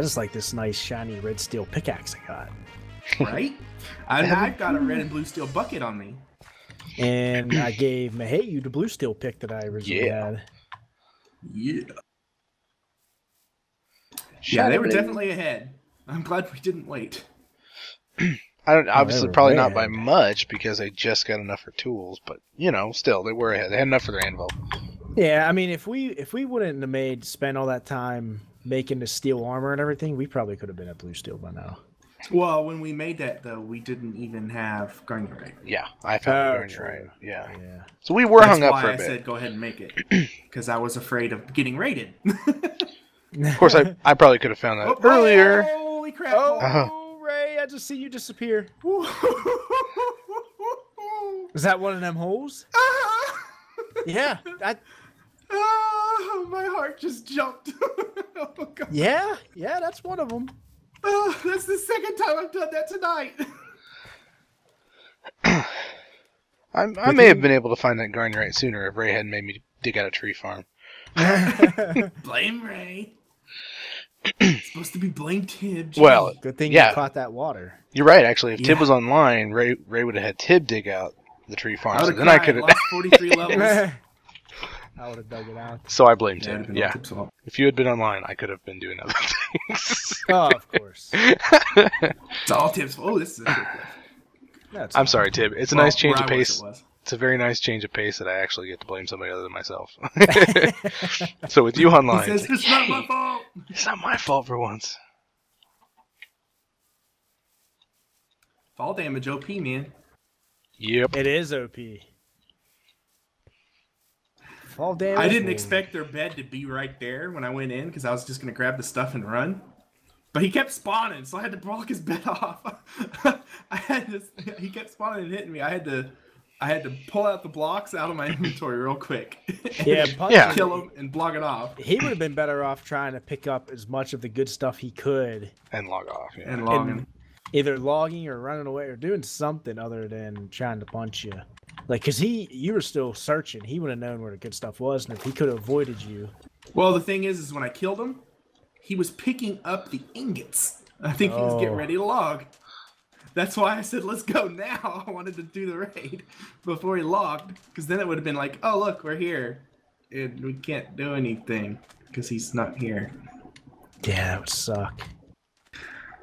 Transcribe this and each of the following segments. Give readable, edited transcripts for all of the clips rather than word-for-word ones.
I just like this nice shiny red steel pickaxe I got. Right? I've got a red and blue steel bucket on me. And I gave Miheyu the blue steel pick that I originally had. Yeah. Yeah, they were definitely ahead. I'm glad we didn't wait. Obviously, probably not by much because they just got enough for tools, but you know, still they were ahead. They had enough for their anvil. Yeah, I mean, if we wouldn't have spent all that time making the steel armor and everything, we probably could have been at blue steel by now. Well, when we made that though, we didn't even have garnierite. Yeah, I found garnierite. Yeah. So we That's hung up for a bit. bit. I said go ahead and make it because I was afraid of getting raided. Of course, I probably could have found that earlier. Holy crap! Oh, Ray, I just see you disappear. Is that one of them holes? Yeah. My heart just jumped. Oh, God. Yeah, that's one of them. That's the second time I've done that tonight. I may have been able to find that garnierite sooner if Ray hadn't made me dig out a tree farm. Blame Ray. It's supposed to be blame Tib. Gee. Well, good thing you caught that water. You're right, actually. If Tib was online, Ray would have had Tib dig out the tree farm. So then I could have lost 43 levels. I would have dug it out. So I blame Tib. Yeah. If you had been online, I could have been doing other things. Oh, of course. It's all Tib's fault. Oh, this is a trick. I'm sorry, Tib. It's a nice change of pace. It's a very nice change of pace that I actually get to blame somebody other than myself. So with you online, he says, it's not my fault. It's not my fault for once. Fall damage OP, man. Yep. It is OP. Fall damage. I didn't expect their bed to be right there when I went in because I was just going to grab the stuff and run. But he kept spawning, so I had to block his bed off. He kept spawning and hitting me. I had to pull out the blocks out of my inventory real quick. Kill him and block it off. He would have been better off trying to pick up as much of the good stuff he could and log off. Yeah. And logging. Either logging or running away or doing something other than trying to punch you. Like, because you were still searching. He would have known where the good stuff was, and if he could have avoided you. Well, the thing is when I killed him, he was picking up the ingots. I think he was getting ready to log. That's why I said, let's go now. I wanted to do the raid before he logged. Because then it would have been like, oh, look, we're here. And we can't do anything because he's not here. Yeah, that would suck.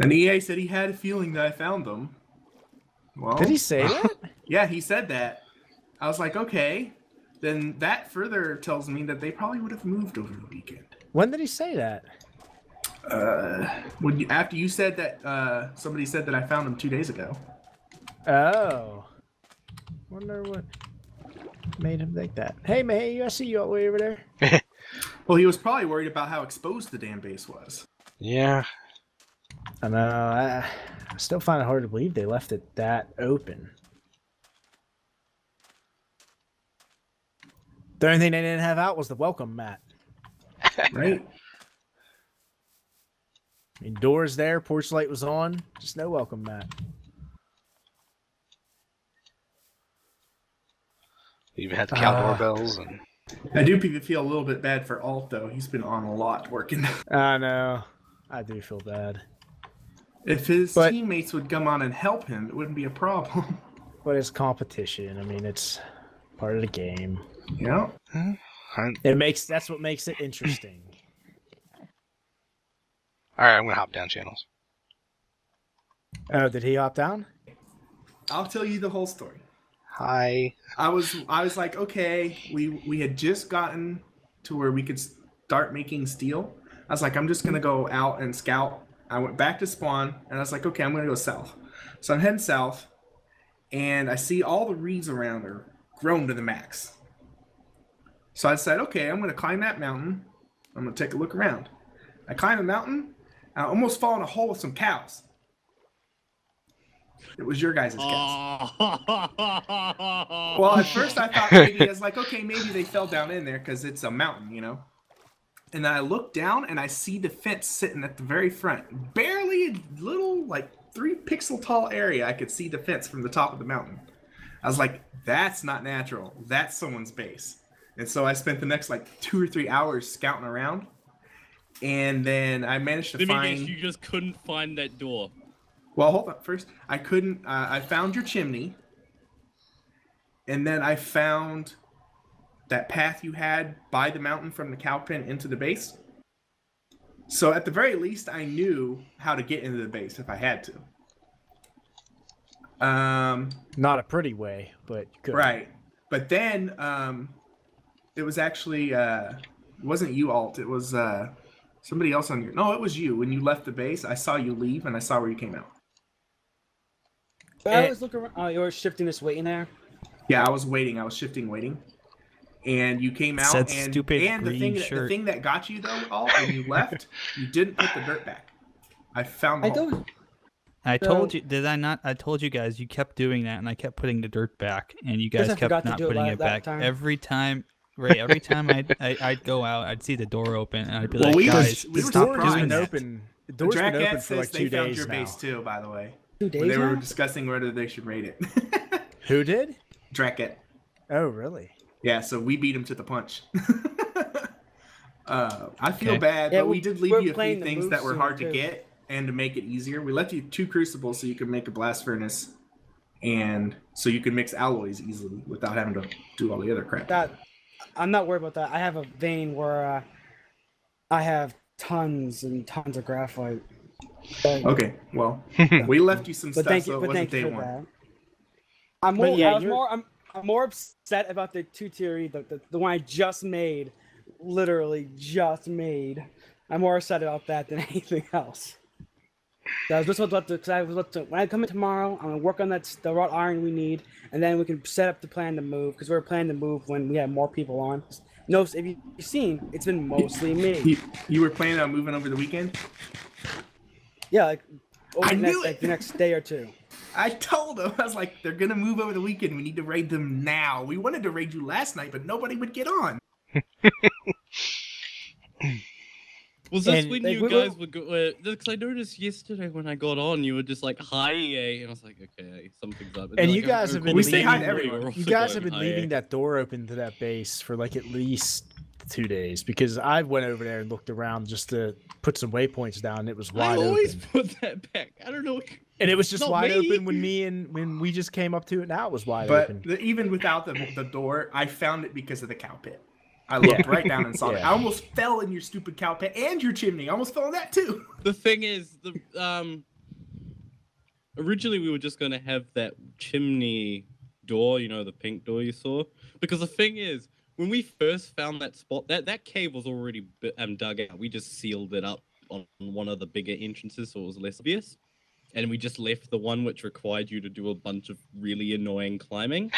And EA said he had a feeling that I found them. Well, did he say that? Yeah, he said that. I was like, okay. Then that further tells me that they probably would have moved over the weekend. When did he say that? After you said that, somebody said that I found them 2 days ago. Oh. Wonder what made him think that. Hey, man, I see you all the way over there. Well, he was probably worried about how exposed the damn base was. Yeah. I know. I still find it hard to believe they left it that open. The only thing they didn't have out was the welcome mat. Right? I mean, doors there, porch light was on, just no welcome mat. You even had the cow doorbells. And I do feel a little bit bad for Alt, though. He's been on a lot working. I know. I do feel bad. If his teammates would come on and help him, it wouldn't be a problem. But it's competition. I mean, it's part of the game. Yeah. That's what makes it interesting. All right, I'm gonna hop down channels. Oh, did he hop down? I'll tell you the whole story. Hi. I was like, okay, we had just gotten to where we could start making steel. I was like, I'm just gonna go out and scout. I went back to spawn, and I was like, okay, I'm gonna go south. So I'm heading south, and I see all the reeds around are grown to the max. So I said, okay, I'm gonna climb that mountain. I'm gonna take a look around. I climb the mountain. I almost fall in a hole with some cows. It was your guys' cows. Well, at first I thought maybe I was like, okay, maybe they fell down in there because it's a mountain, you know. And then I look down and I see the fence sitting at the very front. Barely a little, like 3 pixel tall area. I could see the fence from the top of the mountain. I was like, that's not natural. That's someone's base. And so I spent the next like 2 or 3 hours scouting around. And then I managed to find. You just couldn't find that door. Well, hold on. First, I couldn't. I found your chimney, and then I found that path you had by the mountain from the cow pen into the base. So at the very least, I knew how to get into the base if I had to. Not a pretty way, but good. Right. But then it was actually it wasn't you, Alt. It was somebody else on your. No, it was you. When you left the base, I saw you leave, and I saw where you came out. I was looking around. Oh, you were shifting this waiting there? Yeah, I was waiting. I was shifting waiting. And you came out, and the thing that got you though, Alt, when you left, you didn't put the dirt back. I found the hole. I told you, did I not? I told you guys, you kept doing that, and I kept putting the dirt back, and you guys kept not putting it back. Every time, every time I'd go out, I'd see the door open, and I'd be like, guys, stop doing that. The door's been open for like 2 days now. They found your base too, by the way. 2 days when they were discussing whether they should raid it. Who did? Dracket. Oh, really? Yeah, so we beat him to the punch. I feel bad, but we did leave you a few things that were hard to get. And to make it easier, we left you 2 crucibles so you could make a blast furnace, and so you could mix alloys easily without having to do all the other crap. I'm not worried about that. I have a vein where I have tons and tons of graphite. Okay, well, we left you some stuff, so it wasn't day one. I'm more upset about the 2-tier, the one I just made, literally just made. I'm more upset about that than anything else. I was just about to, when I come in tomorrow, I'm gonna work on the wrought iron we need, and then we can set up the plan to move, because we were planning to move when we had more people on. No, if you've seen, it's been mostly me. You were planning on moving over the weekend? Yeah, like the next day or 2. I told them, I was like, they're gonna move over the weekend. We need to raid them now. We wanted to raid you last night, but nobody would get on. Was this when you guys would go? Because I noticed yesterday when I got on, you were just like, "Hi, EA," and I was like, "Okay, something's up." And you guys have been leaving. You guys have been leaving that door open to that base for like at least 2 days, because I went over there and looked around just to put some waypoints down. And it was wide open. I always put that back. I don't know. And it was just wide open when we just came up to it. Now it was wide open. But even without the door, I found it because of the cow pit. I looked right down and saw it. I almost fell in your stupid cow pit and your chimney. I almost fell in that too. The thing is, originally we were just going to have that chimney door, you know, the pink door you saw. Because the thing is, when we first found that spot, that cave was already dug out. We just sealed it up on one of the bigger entrances so it was less obvious. And we just left the one which required you to do a bunch of really annoying climbing.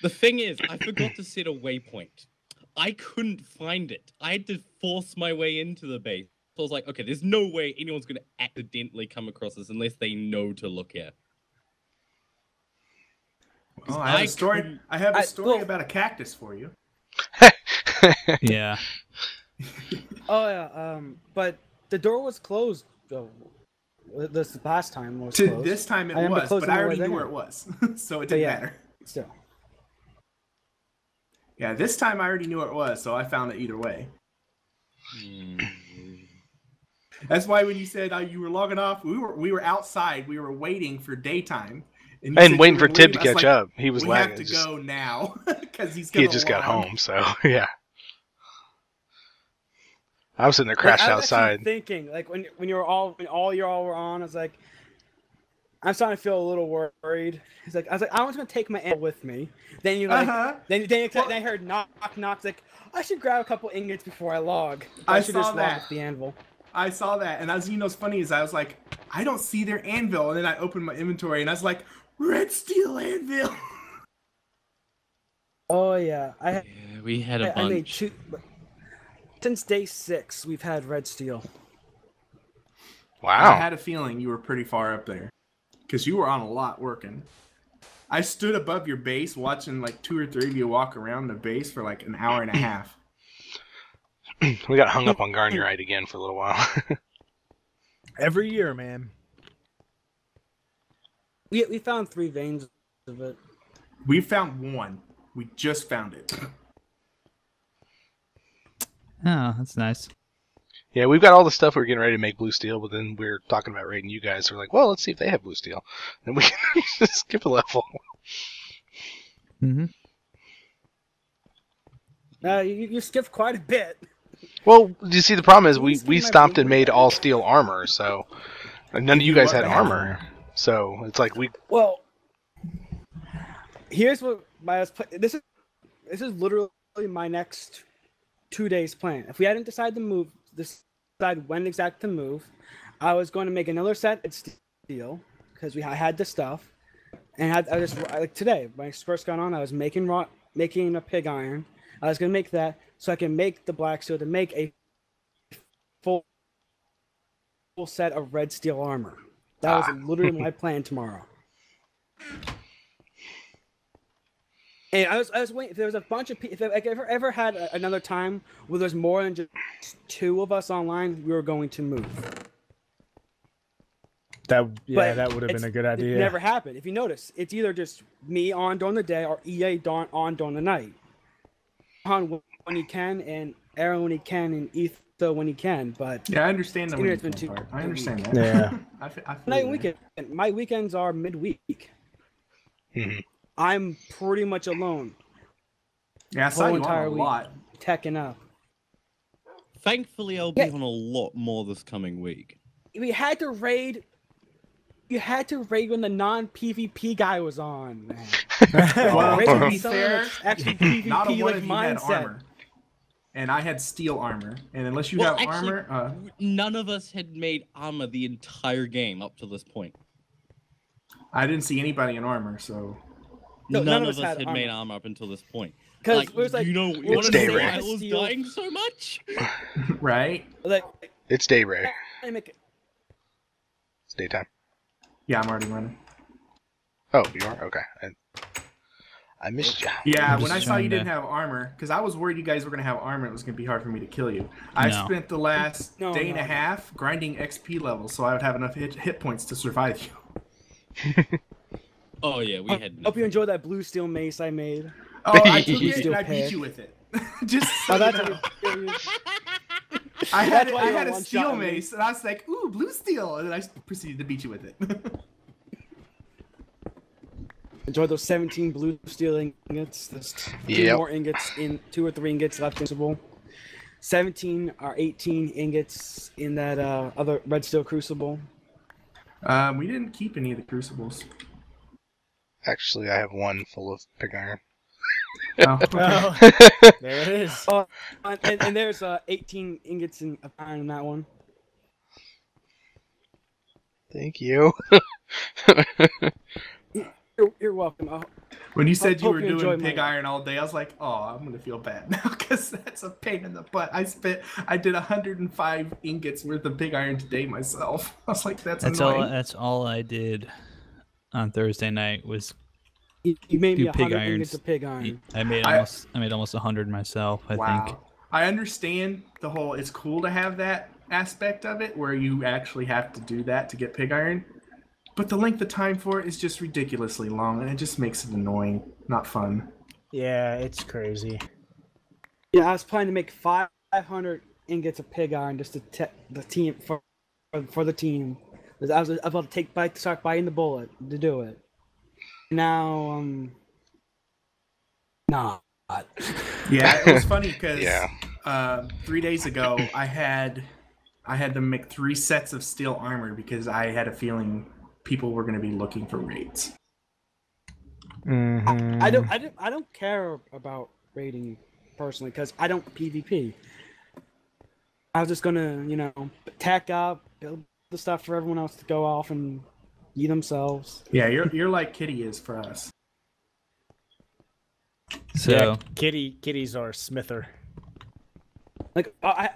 The thing is, I forgot to set a waypoint. I couldn't find it. I had to force my way into the base. So I was like, okay, there's no way anyone's going to accidentally come across this unless they know to look here. Oh, I have a story about a cactus for you. Yeah. Oh, yeah. But the door was closed, though. This last time was closed. This time it was, but I already knew where it was. So it didn't matter. Still. Yeah, this time I already knew where it was, so I found it either way. That's why when you said you were logging off, we were outside. We were waiting for daytime. And waiting for Tib to catch up. He was lagging. We have to go now because he just got home, so yeah. I was sitting there crashed outside. Thinking like when all y'all were on, I was like, I'm starting to feel a little worried. I was like, I was gonna take my anvil with me. Then you like, then I heard knock. It's like, I should grab a couple ingots before I log. I should just log with the anvil. I saw that, and as you know, what's funny is I was like, I don't see their anvil, and then I opened my inventory, and I was like, red steel anvil. Oh yeah, we had a bunch. I made 2. Since day 6, we've had red steel. Wow. I had a feeling you were pretty far up there. Because you were on a lot working. I stood above your base watching like 2 or 3 of you walk around the base for like an hour and a half. We got hung up on Garnierite again for a little while. Every year, man. We found 3 veins of it. We found 1. We just found it. Oh, that's nice. Yeah, we've got all the stuff we're getting ready to make blue steel, but then we're talking about raiding you guys. So we're like, well, let's see if they have blue steel. And we can just skip a level. Mm-hmm. You skipped quite a bit. Well, you see, the problem is we stopped and made all steel armor, so none of you guys had armor. So it's like we. Well, here's what this is literally my next 2 days plan. If we hadn't decided to decide when exact to move, I was going to make another set of steel because I had the stuff, and like today when I first got on, I was making a pig iron. I was going to make that so I can make the black steel to make a full set of red steel armor. That was literally my plan tomorrow. And I was waiting. If there was a bunch of people, if I ever had another time where there's more than just 2 of us online, we were going to move. That would have been a good idea. It never happened. If you notice, it's either just me on during the day or EA on during the night. On when he can, and Aaron when he can, and Ethan when he can. But yeah, I understand the weekend part. I understand that. Yeah. My weekends are midweek. Mm-hmm. I'm pretty much alone. Yeah, I saw you on a lot. Teching up. Thankfully, I'll be on a lot more this coming week. We had to raid. You had to raid when the non-PvP guy was on, man. Well, to be fair, actually PvP not a one like of you mindset. had armor. And I had steel armor. And unless you have armor... none of us had made armor the entire game up to this point. I didn't see anybody in armor, so... No, none of us had made armor up until this point. Because it was like... You know, it's day ray. I was dying so much? Right? Like, it's day ray. It's daytime. Yeah, I'm already running. Oh, you are? Okay. I missed you. Yeah, when I saw you didn't have armor, because I was worried you guys were going to have armor, it was going to be hard for me to kill you. I spent the last day and a half grinding XP levels so I would have enough hit points to survive you. Oh, yeah, we had... Hope you enjoyed that blue steel mace I made. Oh, I took it and I beat you with it. Just so I had a steel mace, and I was like, ooh, blue steel, and then I proceeded to beat you with it. Enjoy those 17 blue steel ingots. There's 2 more ingots 2 or 3 ingots left in Crucible. 17 or 18 ingots in that other red steel Crucible. We didn't keep any of the Crucibles. Actually, I have 1 full of pig iron. Oh, there it is. And there's 18 ingots of iron in that one. Thank you. You're welcome. When you said you were doing pig iron all day, I was like, oh, I'm going to feel bad now because that's a pain in the butt. I did 105 ingots worth of pig iron today myself. I was like, that's annoying. That's all I did on Thursday night was you made me 100 pig irons. ingots of pig iron. I made almost 100 myself, I think. I understand the whole it's cool to have that aspect of it where you actually have to do that to get pig iron. But the length of time for it is just ridiculously long, and it just makes it annoying, not fun. Yeah, it's crazy. Yeah, I was planning to make 500 ingots of pig iron just to the team for the team. I was about to start biting the bullet to do it. Now, not. Yeah, it was funny because 3 days ago I had to make 3 sets of steel armor because I had a feeling people were going to be looking for raids. Mm-hmm. I don't care about raiding personally because I don't PvP. I was just gonna tack up, build the stuff for everyone else to go off and eat themselves. Yeah, you're like Kitty is for us. So yeah, Kitty's our smither. I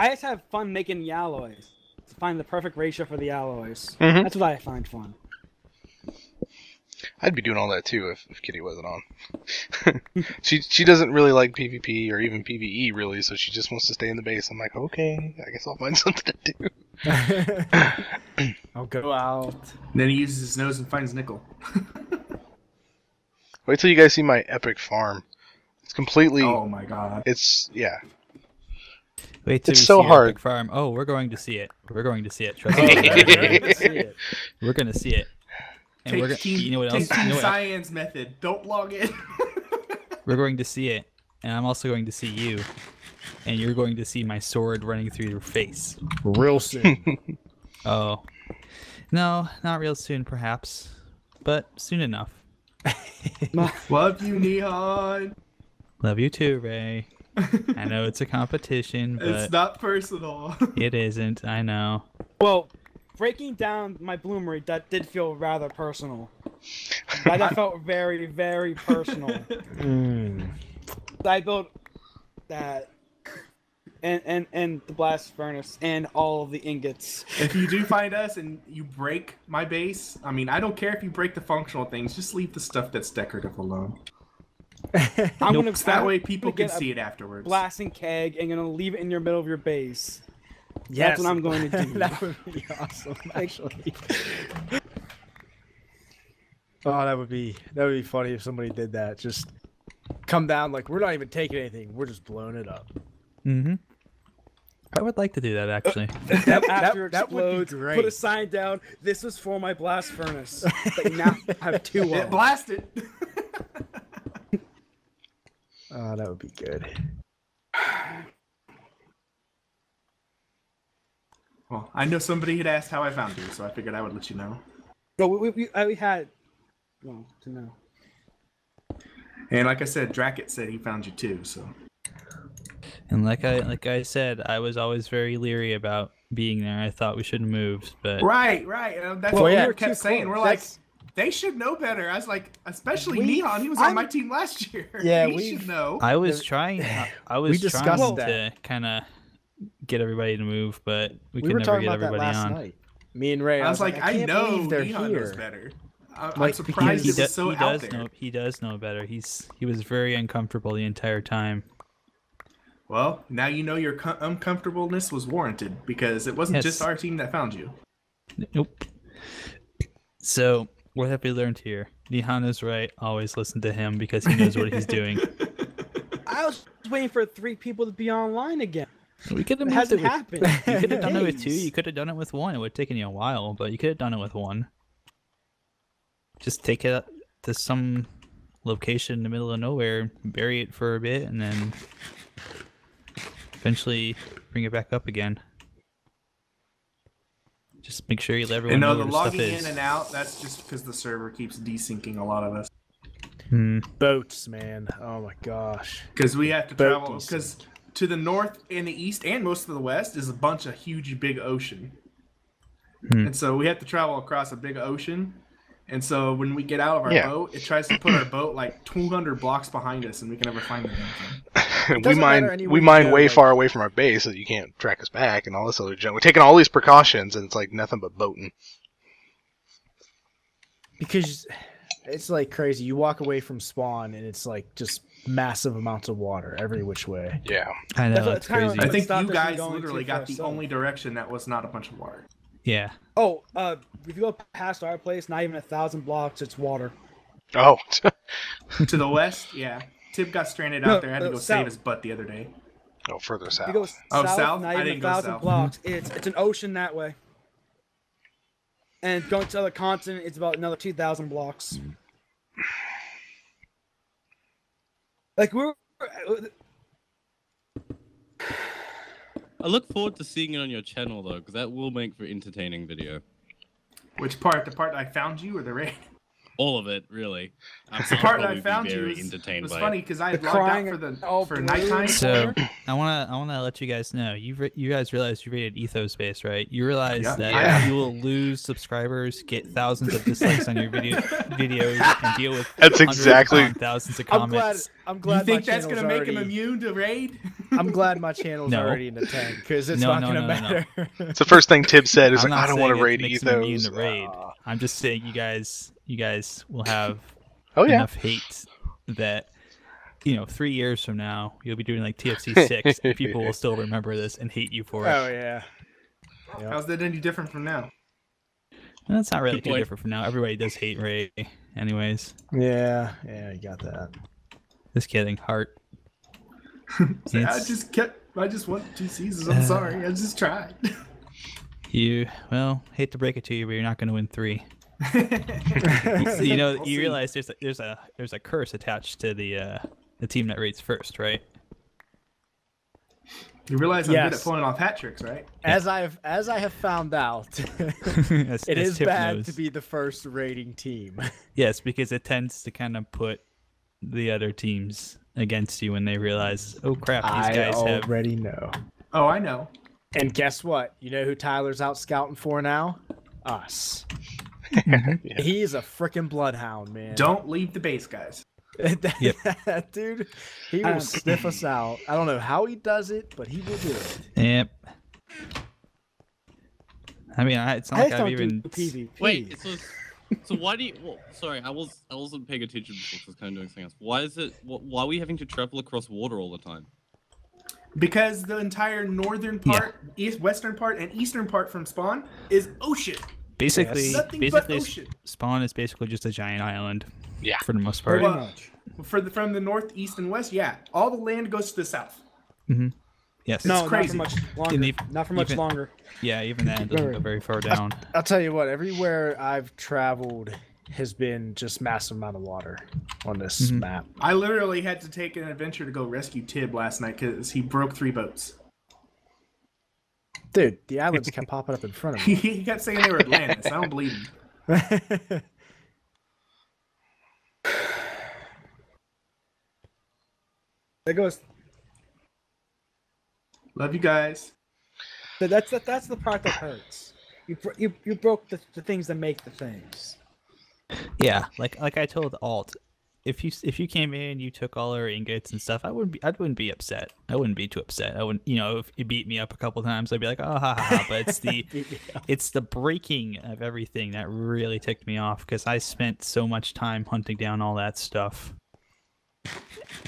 just have fun making the alloys. To find the perfect ratio for the alloys. Mm-hmm. That's what I find fun. I'd be doing all that too if Kitty wasn't on. She doesn't really like PvP or even PvE really, so she just wants to stay in the base. I'm like, okay, I guess I'll find something to do. I'll go out. And then he uses his nose and finds nickel. Wait till you guys see my epic farm. It's completely... Oh my god. It's... yeah. Wait till it's we so see hard. Farm. Oh, we're going to see it. We're going to see it. Trust me. We're going to see it. And we're you know what else? Take You know Cyan's method. Don't log in. We're going to see it, and I'm also going to see you, and you're going to see my sword running through your face. Real soon. Oh, no, not real soon, perhaps, but soon enough. Love you, Neon. Love you too, Ray. I know it's a competition, but It's not personal. it isn't. I know. Well, breaking down my bloomery, that did feel rather personal. That felt very, very personal. I built that and the blast furnace and all of the ingots. If you do find us and you break my base, I mean, I don't care if you break the functional things. Just leave the stuff that's decorative alone. That way people can see it afterwards. Blasting keg and gonna leave it in your middle of your base. Yes. That's what I'm going to do. That would be awesome, actually. Oh, that would be funny if somebody did that. Just come down like we're not even taking anything. We're just blowing it up. Mm-hmm. I would like to do that actually. After it explodes, would be great. put a sign down. This was for my blast furnace. But now I have two of them. It blasted. Oh, that would be good. Well, I know somebody had asked how I found you, so I figured I would let you know. No, we had. Well, to know. And like I said, Dracket said he found you too. So. And like I said, I was always very leery about being there. I thought we should have moved, but Right. That's what we kept saying. We're like, That's... they should know better. I was like, especially Neon. He was on my team last year. Yeah, he should know. I was trying. I was trying that. to kind of get everybody to move, but we could were never talking get about that everybody last on. night. Me and Ray. I was like, I can't know believe they're Neon here. knows better. I'm surprised he it was so out there. He does know better. He was very uncomfortable the entire time. Well, now you know your uncomfortableness was warranted because it wasn't just our team that found you. Nope. So what have we learned here? Nihan is right. Always listen to him because he knows what he's doing. I was waiting for 3 people to be online again. We could have hasn't happened. You could have done it with 2. You could have done it with 1. It would have taken you a while, but you could have done it with 1. Just take it to some location in the middle of nowhere, bury it for a bit, and then eventually bring it back up again. Just make sure you let everyone know where the stuff logging is. in and out, that's just because the server keeps desyncing a lot of us. Boats, man. Oh my gosh. Because we have to travel, because to the north and the east and most of the west is a bunch of huge big ocean. And so we have to travel across a big ocean. And so when we get out of our boat, it tries to put our boat like 200 blocks behind us, and we can never find anything. we mine way far away from our base, so you can't track us back and all this other junk. We're taking all these precautions, and it's like nothing but boating. Because it's like crazy. You walk away from spawn, and it's like just massive amounts of water every which way. Yeah, I know that's crazy. I think you guys literally got the only direction that was not a bunch of water. Yeah. Oh, if you go past our place, not even 1,000 blocks, it's water. Oh. To the west, yeah. Tib got stranded out there. I had to go save his butt the other day. Oh, further south. You go south? Not even 1,000 blocks. It's an ocean that way. And going to the other continent, it's about another 2,000 blocks. Like I look forward to seeing it on your channel though, because that will make for entertaining video. Which part? The part I found you or the raid? All of it, really. The part that I found you was funny because I had logged out for nighttime. So I wanna let you guys know. You guys realize you rated Ethos base, right? You realize that you will lose subscribers, get thousands of dislikes on your videos, and deal with thousands of comments. I'm glad. You think that's gonna make him immune to raid? I'm glad my channel's already in the tank because it's not gonna matter. It's the first thing Tib said is I'm like, I don't want to raid Ethos. I'm just saying you guys will have enough hate that 3 years from now you'll be doing like TFC 6 and people will still remember this and hate you for it. Oh yeah. Yep. How's that any different from now? That's not really too different from now. Everybody does hate Ray anyways. Yeah, you got that. Just kidding, Heart. I just kept I just want 2 seasons. I'm sorry. I just tried. Well, hate to break it to you, but you're not going to win 3. You know, you realize there's a curse attached to the team that rates first, right? You realize I'm good at pulling off hat tricks, right? As I have found out, it is bad to be the first rating team. Yes, because it tends to kind of put the other teams against you when they realize, oh crap, these guys already know. Oh, I know. And guess what? You know who Tyler's out scouting for now? Us. He is a freaking bloodhound, man. Don't leave the base, guys. That dude, he will sniff us out. I don't know how he does it, but he will do it. Yep. I mean, it's not like I've even. Wait, so why do you? Well, sorry, I wasn't paying attention before. I was kind of doing something else. Why is it? Why are we having to travel across water all the time? Because the entire northern part, western part, and eastern part from spawn is ocean. Basically, but ocean. Spawn is basically just a giant island. Yeah, for the most part. Pretty much. From the north, east, and west, all the land goes to the south. Mm-hmm. Yes. No, crazy. not for much longer. Not for much longer. Yeah, even that doesn't go very far down. I'll tell you what. Everywhere I've traveled has been just massive amount of water on this map. I literally had to take an adventure to go rescue Tib last night because he broke 3 boats. Dude, the islands kept popping up in front of me. He kept saying they were Atlantis. I don't believe him. There goes. Love you guys. That's the part that hurts. You broke the things that make the things. Yeah, like I told Alt, if you came in and you took all our ingots and stuff, I wouldn't be upset. I wouldn't be too upset. I wouldn't, if you beat me up a couple times, I'd be like, oh ha ha. But it's the breaking of everything that really ticked me off because I spent so much time hunting down all that stuff.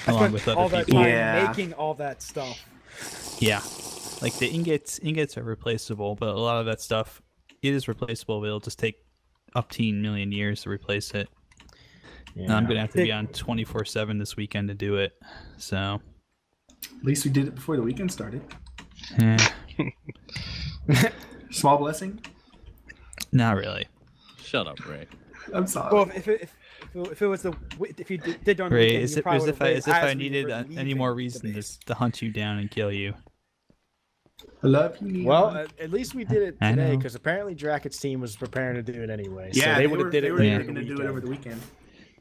Along with other all that people. time making all that stuff. Yeah, like the ingots are replaceable, but a lot of that stuff it is replaceable. But it'll just take up to 10 million years to replace it. Yeah. I'm gonna have to be on 24/7 this weekend to do it. So at least we did it before the weekend started. Small blessing. Not really. Shut up, Ray. I'm sorry. Well, if you did on the Ray, weekend, as if I needed any more reason to hunt you down and kill you. I love you. Well, at least we did it today because apparently Drakett's team was preparing to do it anyway. Yeah, so they would have did it later. Going to do it over the weekend.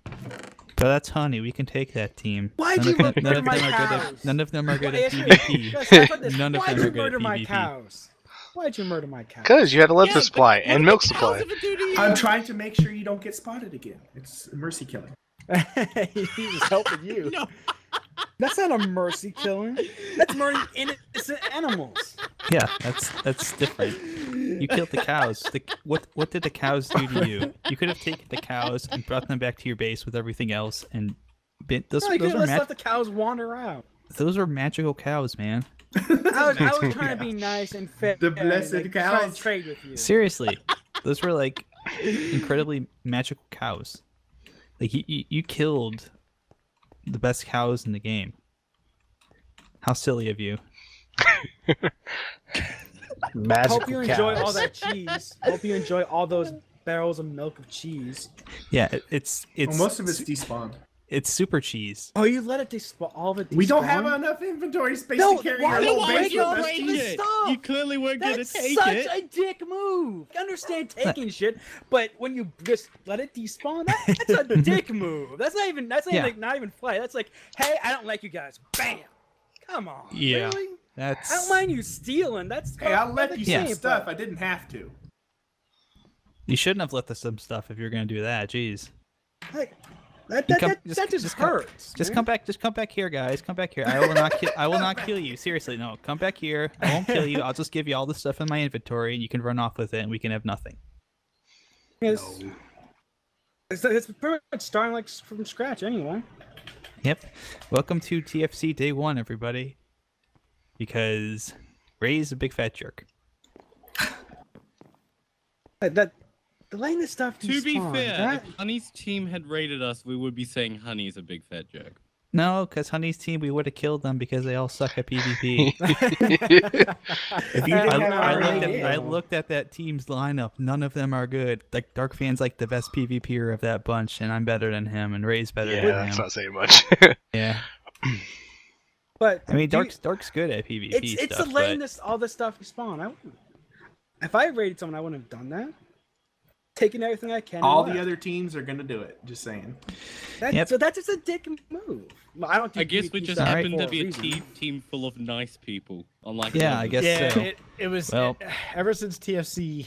But that's honey. We can take that team. Why'd you murder my cows? None of them are good at PvP. None of them are good at PvP. Why'd you murder my cows? Because you had a leather supply and milk supply. I'm trying to make sure you don't get spotted again. It's a mercy killing. He was helping you. No. That's not a mercy killing. That's murdering innocent animals. Yeah, that's different. You killed the cows. What did the cows do to you? You could have taken the cows and brought them back to your base with everything else and those you could have let the cows wander out. Those are magical cows, man. I was trying to be nice and fair. The blessed cows. Trying to trade with you. Seriously, those were like incredibly magical cows. Like you killed the best cows in the game. How silly of you. Hope you enjoy all that cheese. Hope you enjoy all those barrels of milk of cheese. Yeah, it's well, most of it's despawned. It's super cheese. Oh, you let it despawn? All of it despawn? We don't have enough inventory space to carry your whole base with us. Stuff. You clearly weren't going to take it. That's such a dick move. I understand taking shit, but when you just let it despawn, that's a dick move. That's not even flight. That's like, hey, I don't like you guys. Bam. Come on. Yeah. Really? I don't mind you stealing. Hey, I'll let you see stuff. I didn't have to. You shouldn't have let some stuff if you're going to do that. Jeez. Like, that just hurts. Just come back here, guys. Come back here. I will not kill you. Seriously, no. Come back here. I won't kill you. I'll just give you all the stuff in my inventory, and you can run off with it, and we can have nothing. Yes. No. It's pretty much starting like from scratch anyway. Yep. Welcome to TFC Day 1, everybody. Because Ray's a big fat jerk. The latest stuff. To be fair, if Honey's team had raided us, we would be saying Honey's a big fat jerk. No, because Honey's team, we would have killed them because they all suck at PvP. If you didn't have I looked at that team's lineup. None of them are good. Like Dark Fan's like the best PvPer of that bunch, and I'm better than him, and Ray's better than him. Yeah, that's not saying much. Yeah. But I mean, Dark's good at PvP it's stuff. It's letting all this stuff respawn. If I raided someone, I wouldn't have done that. Taking everything I can. All the other teams are gonna do it. Just saying. So that's just a dick move. I guess we just happened to be a team full of nice people. Unlike I guess so. It was ever since TFC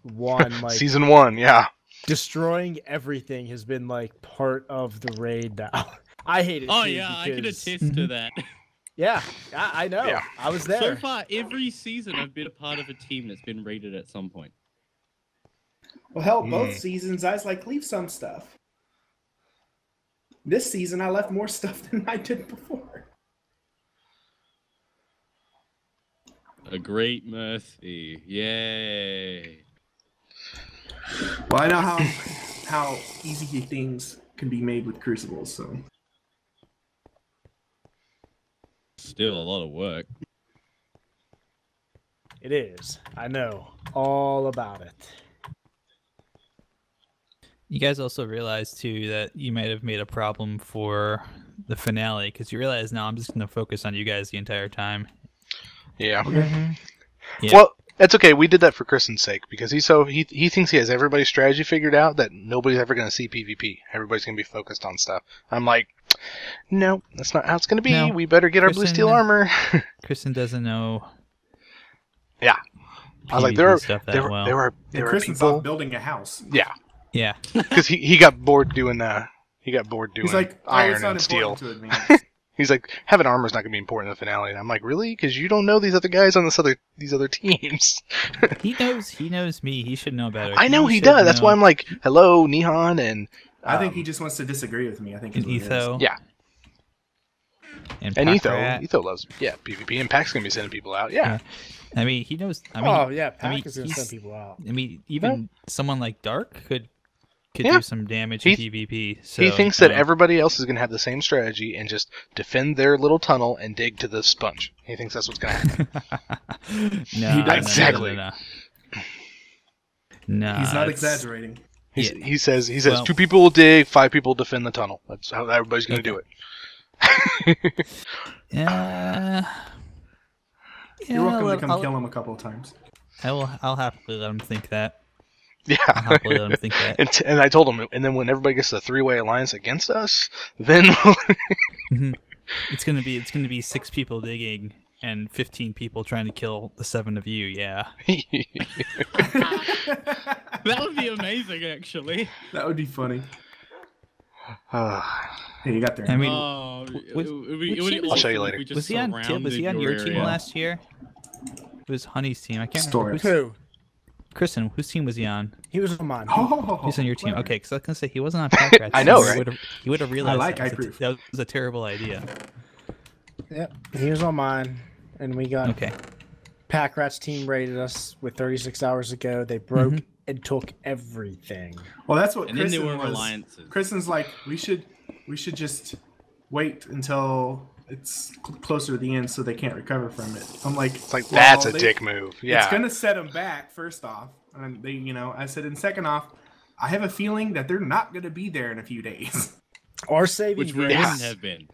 1, like season 1, yeah. Destroying everything has been like part of the raid now. I hate it. Oh yeah, I can attest to that. Yeah, I know. Yeah. I was there. So far, every season I've been a part of a team that's been raided at some point. Well, hell, both seasons I was like, leave some stuff. This season I left more stuff than I did before. A great mercy. Yay. Well, I know how easy things can be made with Crucibles, so. Still a lot of work. It is. I know all about it. You guys also realize too that you might have made a problem for the finale because you realize now I'm just going to focus on you guys the entire time. Yeah. Yeah. Well, that's okay. We did that for Kristen's sake because he thinks he has everybody's strategy figured out that nobody's ever going to see PvP. Everybody's going to be focused on stuff. I'm like, no, that's not how it's going to be. No. We better get our blue steel armor. Kristen doesn't know. Yeah. I was like, there are Kristen's people off building a house. Yeah. Yeah. Because he got bored doing He's like, iron and steel. To it, He's like, having armor is not going to be important in the finale. And I'm like, really? Because you don't know these other guys on these other teams. He knows me. He should know better. I know he does. That's why I'm like, hello, Nihon, and I think he just wants to disagree with me. I think Etho. Yeah. And Etho loves PvP, and Pac's gonna be sending people out. Yeah. I mean, he knows. Pac is gonna send people out. I mean, even someone like Dark could do some damage in PvP. So, he thinks that everybody else is going to have the same strategy and just defend their little tunnel and dig to the sponge. He thinks that's what's going to happen. No, exactly. No, he's not exaggerating. He says 2 people will dig, 5 people will defend the tunnel. That's how everybody's going to do it. You're welcome to come kill him a couple of times. I'll happily let him think that. Yeah, let him think that. And I told him, and then when everybody gets the 3-way alliance against us, then it's gonna be 6 people digging and 15 people trying to kill the 7 of you. Yeah, that would be amazing, actually. That would be funny. Hey, you got there. I mean, I'll show you later. Was he on your team last year? It was Honey's team. I can't remember who. Kristen, whose team was he on? He was on mine. He's on your team. Okay, because I was going to say, he wasn't on Pack I know, right? He would have realized that was a terrible idea. Yep, he was on mine, and we got... Okay. Pack Rat's team raided us with 36 hours ago. They broke and took everything. Well, that's what Kristen then there were alliances. Kristen's like, we should just wait until it's closer to the end so they can't recover from it. I'm like, it's like, that's a dick move. Yeah, it's gonna set them back. First off, and they, I said, and second off, I have a feeling that they're not gonna be there in a few days. Our saving which we wouldn't have been.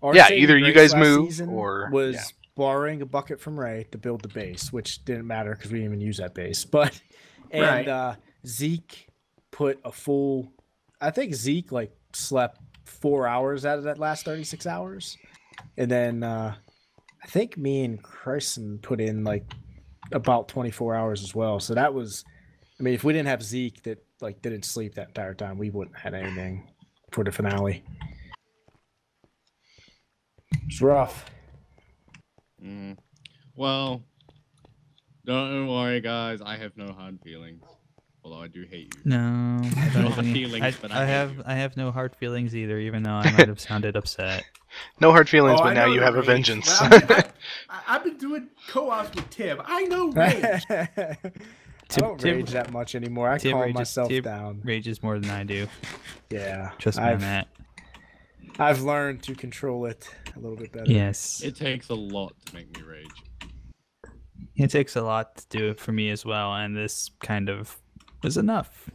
Either you guys move or was borrowing a bucket from Ray to build the base, which didn't matter because we didn't even use that base. But Zeke put a full. I think Zeke slept 4 hours out of that last 36 hours. And then I think me and Kreicus put in about 24 hours as well. So that was, I mean, if we didn't have Zeke that didn't sleep that entire time, we wouldn't have had anything for the finale. It's rough. Well, don't worry, guys. I have no hard feelings. Although I do hate you. No, I don't have any feelings. I have no hard feelings either, even though I might have sounded upset. No hard feelings, but now you have a vengeance. I've been doing co-ops with Tim. I know rage. I don't rage that much anymore. I calm myself down. Rages more than I do. Yeah. Trust me on that. I've learned to control it a little bit better. Yes. It takes a lot to make me rage. It takes a lot to do it for me as well, and this kind of was enough.